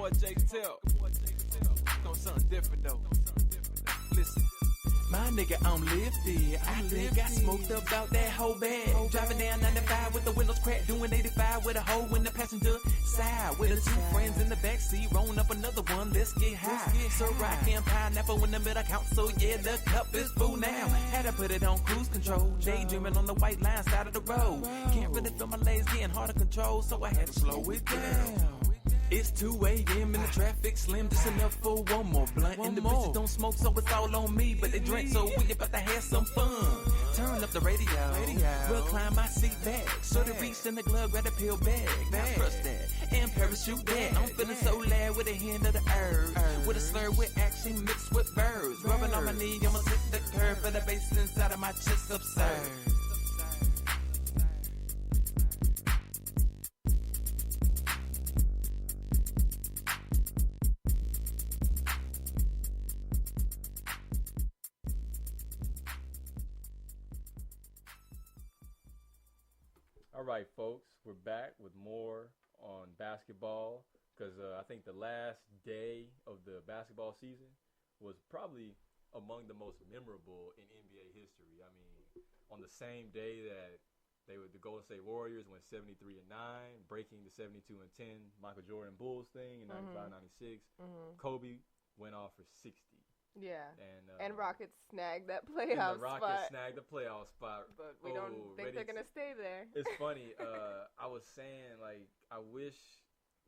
boy Jake Tell. On something different though. Listen. My nigga, I'm lifted. I think I smoked about that whole bag. Driving down 95 with the windows cracked, doing 85 with a hole in the passenger side. With the two friends in the backseat, rolling up another one. Let's get high. So rockin' pineapple in the middle count. So yeah, the cup is full now. Had to put it on cruise control. Daydreaming on the white line side of the road. Can't really feel my legs getting hard to control, so I had to slow it down. It's 2 a.m. and the traffic slim, just enough for one more blunt. And the bitches don't smoke, so it's all on me, but they drink, so we about to have some fun. Turn up the radio. We'll climb my seat back. So the reach in the glove, grab a pill bag. Now crush that and parachute that. I'm feeling so loud with a hand of the herb. With a slur with action mixed with verbs. Rubbing on my knee, I'ma hit the curve for the bass inside of my chest absurd. All right, folks, we're back with more on basketball because I think the last day of the basketball season was probably among the most memorable in NBA history. I mean, on the same day that the Golden State Warriors went 73-9, breaking the 72-10 Michael Jordan Bulls thing in 95-96, Kobe went off for 60. Yeah, and Rockets snagged that playoff spot. And the Rockets snagged the playoff spot. But we don't think they're going to stay there. It's funny. I was saying, like, I wish,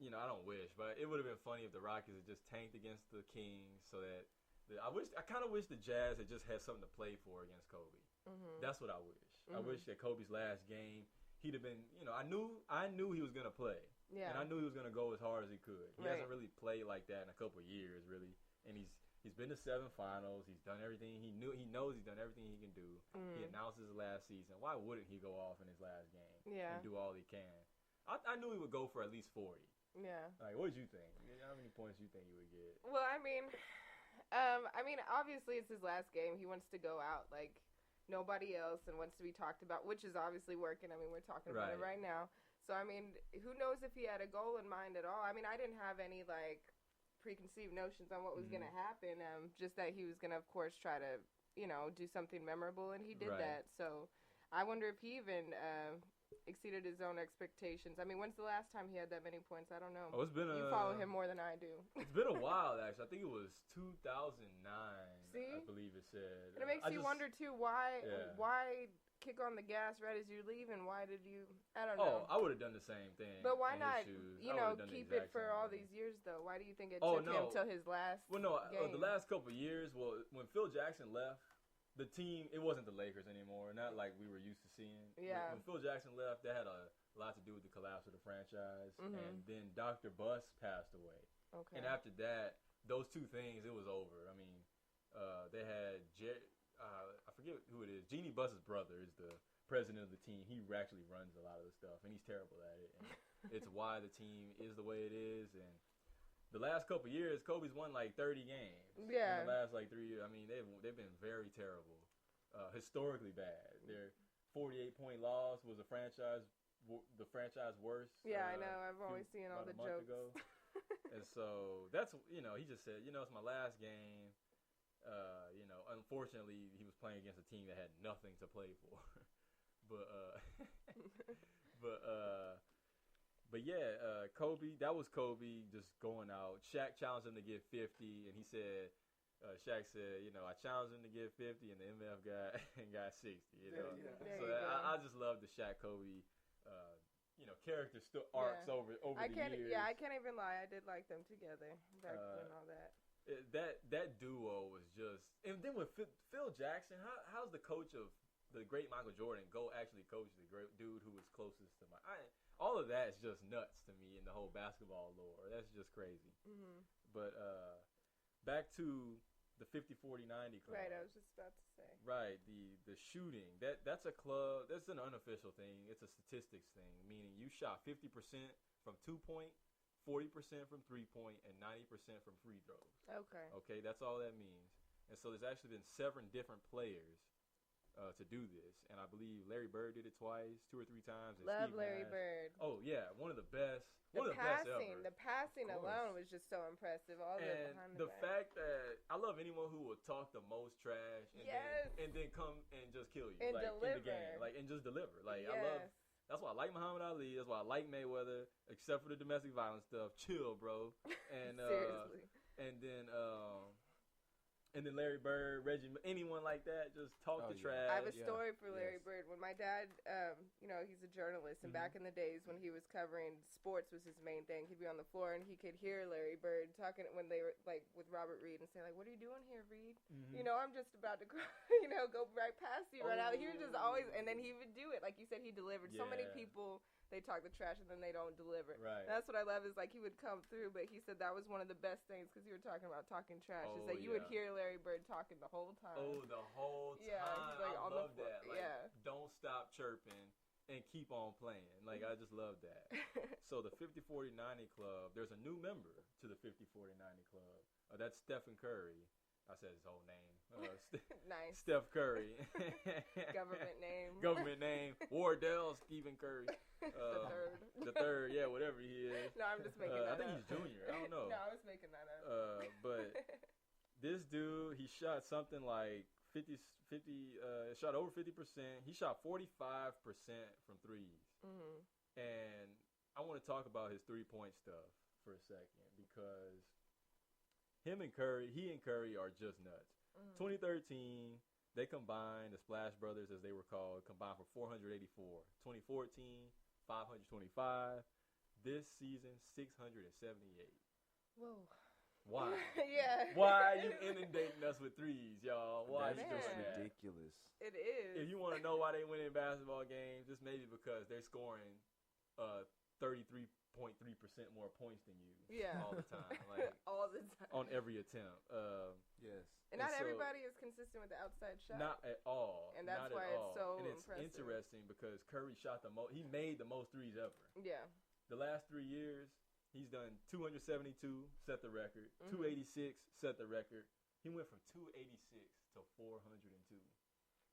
I don't wish, but it would have been funny if the Rockets had just tanked against the Kings so that I kind of wish the Jazz had just had something to play for against Kobe. That's what I wish. I wish that Kobe's last game, he'd have been, I knew he was going to play. Yeah. And I knew he was going to go as hard as he could. He Right. hasn't really played like that in a couple of years, really. And He's been to 7 finals. He's done everything he knows he's done everything he can do. He announced his last season. Why wouldn't he go off in his last game and do all he can? I knew he would go for at least 40. Yeah. Like, what did you think? How many points do you think he would get? Well, I mean, obviously it's his last game. He wants to go out like nobody else and wants to be talked about, which is obviously working. I mean, we're talking about it right now. So, I mean, who knows if he had a goal in mind at all? I mean, I didn't have any, like, preconceived notions on what was going to happen. Just that he was going to, of course, try to, do something memorable, and he did that. So I wonder if he even exceeded his own expectations. I mean, when's the last time he had that many points? I don't know. Oh, it's been you follow him more than I do. It's been a while, actually. I think it was 2009. See? I believe it said. And it makes you wonder too why kick on the gas right as you leave, and why did you? I don't know. Oh, I would have done the same thing. But why not? Keep it for all these years though. Why do you think it took him till his last? Well, no, game? The last couple of years. Well, when Phil Jackson left, the team it wasn't the Lakers anymore. Not like we were used to seeing. Yeah. When Phil Jackson left, that had a lot to do with the collapse of the franchise, and then Dr. Buss passed away. Okay. And after that, those two things, it was over. I mean, they had I forget who it is. Jeannie Buss's brother is the president of the team. He actually runs a lot of the stuff, and he's terrible at it. And it's why the team is the way it is. And the last couple of years, Kobe's won like 30 games. Yeah. In the last like 3 years, I mean, they've been very terrible, historically bad. Their 48-point loss was the franchise worst. Yeah, I know. I've always seen all the jokes. And so that's he just said, it's my last game. Unfortunately, he was playing against a team that had nothing to play for. But yeah, Kobe, that was Kobe just going out. Shaq challenged him to get 50, and he said, Shaq said, I challenged him to get 50, and the MF got 60. So I just love the Shaq Kobe, character arcs over the years. Yeah, I can't even lie. I did like them together back and all that. That duo was just, and then with Phil Jackson, how's the coach of the great Michael Jordan go actually coach the great dude who was closest to all of that is just nuts to me in the whole basketball lore. That's just crazy. But back to the 50-40-90 club. Right, I was just about to say. Right, the shooting. That's a club. That's an unofficial thing. It's a statistics thing, meaning you shot 50% from 2-point, 40% from 3-point, and 90% from free throws. Okay. Okay, that's all that means. And so there's actually been 7 different players to do this, and I believe Larry Bird did it twice, 2 or 3 times. And Love Steve Larry Nash. Bird. Oh yeah, one of the best. The One of the best passing, ever. the passing Of alone course. was just so impressive. All And behind the back. fact that I love anyone who will talk the most trash and Yes. then come and just kill you And like deliver. in the game, like and just deliver. Like yes. I love. That's why I like Muhammad Ali. That's why I like Mayweather, except for the domestic violence stuff. Chill, bro. And Seriously. and then Larry Bird, Reggie, anyone like that, just talk the trash. I have a story for Yes. Larry Bird. When my dad, he's a journalist, and back in the days when he was covering sports was his main thing, he'd be on the floor and he could hear Larry Bird talking when they were like with Robert Reed and say like, "What are you doing here, Reed? Mhm. I'm just about to, go right past you right now." He was just always, and then he would do it like you said. He delivered. So many Yeah. people. They talk the trash and then they don't deliver. Right. That's what I love is like he would come through, but he said that was one of the best things because you were talking about talking trash. Is that you would hear Larry Bird talking the whole time. Oh, the whole time. Yeah, he's like I on love the floor. that. Like, Yeah. don't stop chirping and keep on playing. Like, I just love that. So the 50-40-90 Club, there's a new member to the 50-40-90 Club. That's Stephen Curry. I said his whole name. Nice. Steph Curry. Government name. Government name. Wardell Stephen Curry. The third. The third, yeah, whatever he is. No, I'm just making that I think up. he's junior. I don't know. No, I was making that up. But this dude, he shot something like 50 shot over 50%. He shot 45% from threes. Mm-hmm. And I want to talk about his 3-point stuff for a second because he and Curry are just nuts. 2013, they combined, the Splash Brothers as they were called, combined for 484. 2014, 525. This season, 678. Whoa. Why? Yeah. Why are you inundating us with threes, y'all? Why That's are you just doing that? ridiculous. It is. If you want to know why they win in basketball games, just maybe because they're scoring 33.3% more points than you all the time. Like all the time. on every attempt. Yes. And not so- everybody is consistent with the outside shot. Not at all. And that's Not why at it's all. so And it's impressive. interesting because Curry shot the most. He made the most threes ever. Yeah. The last 3 years, he's done 272, set the record. Mhm. 286, set the record. He went from 286 to 402.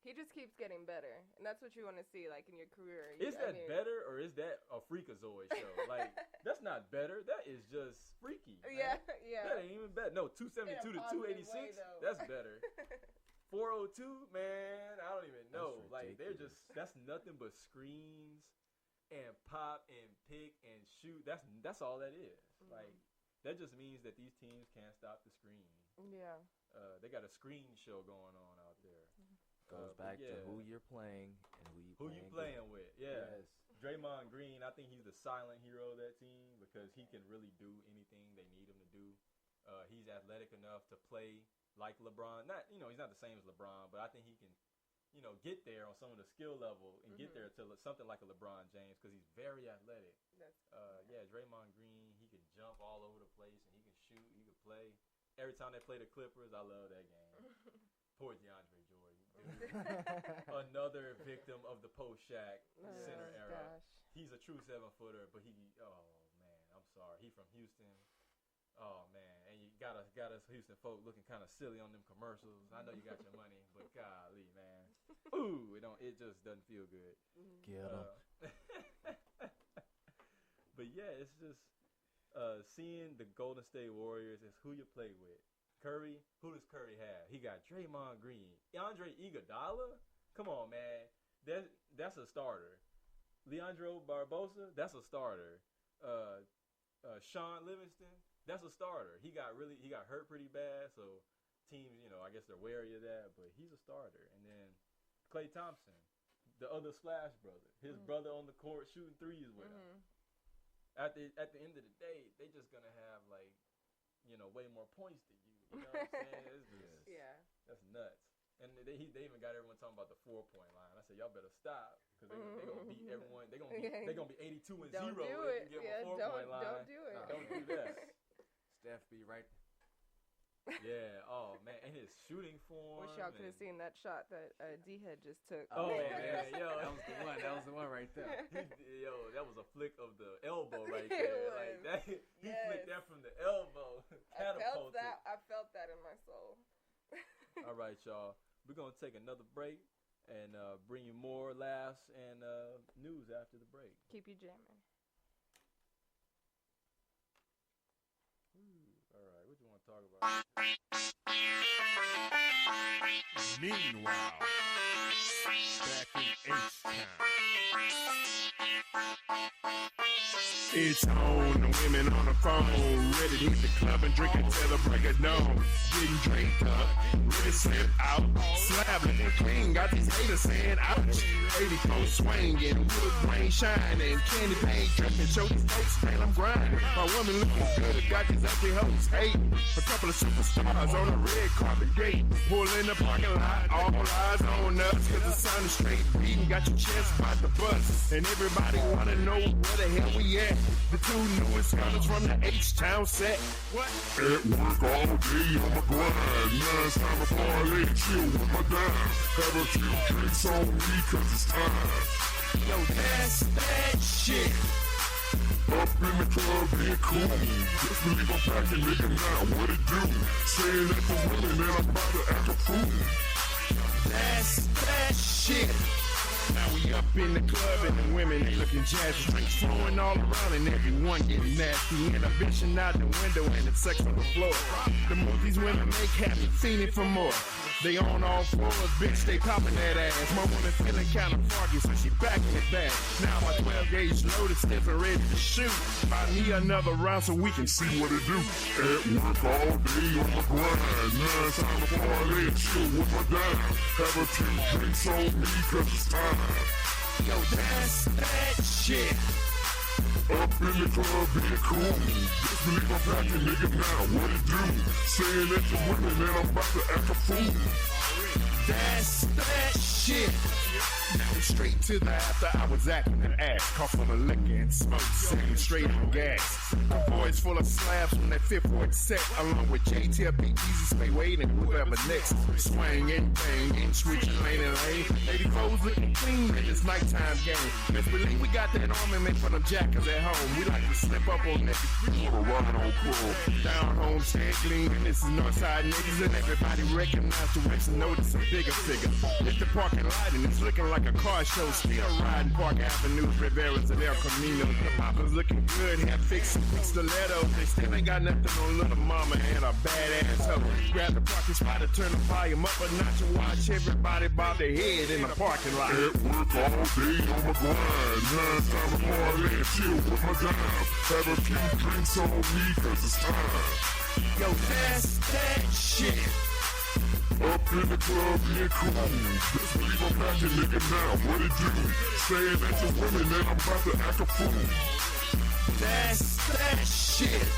He just keeps getting better, and that's what you want to see, like in your career. Is that better or is that a Freakazoid show? Like, that's not better. That is just freaky. Man. Yeah, yeah. That ain't even better. No, 272 In a to positive 286. way, though. That's better. 402, man. I don't even know. That's Like, they're ridiculous. just. That's nothing but screens and pop and pick and shoot. That's all that is. Like, that just means that these teams can't stop the screen. Yeah. They got a screen show going on out there. Goes But back to yeah. who you're playing and who you Who you playing with? Yeah. Yes. Draymond Green, I think he's the silent hero of that team because he can really do anything they need him to do. He's athletic enough to play like LeBron. Not, he's not the same as LeBron, but I think he can, get there on some of the skill level and get there to something like a LeBron James because he's very athletic. Yeah, Draymond Green, he can jump all over the place and he can shoot, he can play. Every time they play the Clippers, I love that game. Poor DeAndre Jordan. Another victim of the post-Shaq center era. Gosh. He's a true 7-footer, but I'm sorry. He from Houston. Oh man, and you got us Houston folk looking kind of silly on them commercials. I know you got your money, but golly, man, ooh, it just doesn't feel good. Get 'em. But yeah, it's just seeing the Golden State Warriors is who you play with. Curry, who does Curry have? He got Draymond Green, Andre Iguodala. Come on, man, that's a starter. Leandro Barbosa, that's a starter. Sean Livingston, that's a starter. He got hurt pretty bad, so teams, I guess they're wary of that. But he's a starter. And then Klay Thompson, the other Splash brother, his brother on the court shooting threes with him. At the end of the day, they just gonna have way more points than you. You know what I'm saying? It's just, Yeah. that's nuts. And they even got everyone talking about the 4-point line. I said, y'all better stop because they gonna beat everyone. They gonna be 82-0 Don't do if it. you give Yeah, them a 4-point line. don't do it. Don't do that. Steph be right. Yeah. Oh man, and his shooting form. Wish y'all could have seen that shot that D-Head just took. Oh man, yo, That was the one. That was the one right there. That was a flick of the elbow right It there. was. Like that, he Yes. flicked that from the elbow. Catapulted. I felt that in my soul. All right, y'all. We're gonna take another break. and bring you more laughs and news after the break. Keep you jamming. All right, what do you want to talk about? Meanwhile, back in H-Town. It's on, the women on the phone, ready to hit the club and drink until the break of dawn. Getting draped up, ready to slip out, slapping and clean, got these haters saying ouch. 84 swinging, wood grain shining, candy paint dripping, show these folks, man, I'm grinding. My woman looking good, got these ugly hoes hating. A couple of superstars on the red carpet gate, pull in the parking lot, all eyes on us, cause the sun is straight beating, got your chest by the bus, and everybody wanna know where the hell we at. The two newest comers from the H-Town set. What? At work all day on my grind. Now it's time to parlay and chill with my dime. Have a few drinks on me cause it's time. Yo, that's that shit. Up in the club being cool. Just believe I'm packing, nigga, now what it do? Saying that to women and I'm about to act a fool. That's that shit. Now we up in the club and the women they looking jazzy, drinks flowing all around and everyone getting nasty. Inhibition out the window and the sex on the floor. The more these women make happy, fiending for more. They on all fours, bitch, they popping that ass. My woman feeling kinda foggy, so she backing it back. Now my 12 gauge loaded, stiff and ready to shoot. Buy me another round so we can see what it do. At work all day on my grind. Now it's time to parlay and chill with my dime. Have a few drinks on me cause it's time. Yo, that's that shit. Up in the club being cool. Just believe I'm packing, nigga, now what it do? Saying that to women and I'm about to act a fool. That's that shit. Now we straight to the after I was acting an ass. Cough on the liquor and smoke, sitting straight on gas. The boys full of slabs from that fifth ward set, along with JTL, Big Easy, Stay Waiting, whoever next. Swing and bang and switching lane and lane. 84's looking clean in this nighttime game. Let's believe we got that armament for them jackers at home. We like to slip up on that. We wanna ride on cool. Down home, stand clean, and this is Northside niggas, and everybody recognize the Rex and notice a bigger figure. Hit the parking lot and it's looking like a car show. Still riding Park Avenues, Riveras, and El Camino. The poppers looking good, hair fixed, stilettos. They still ain't got nothing on little mama and a badass hoe. Grab the parking spot to turn the volume up a notch and watch everybody bob their head in the parking lot. At work all day on my grind. Now it's time to parlay and chill with my dime. Have a few drinks on me cause it's time. Yo, that's that shit. Up in the club being cool. Just believe I'm packing, nigga, now what it do? Saying that to women and I'm about to act a fool. That's that shit.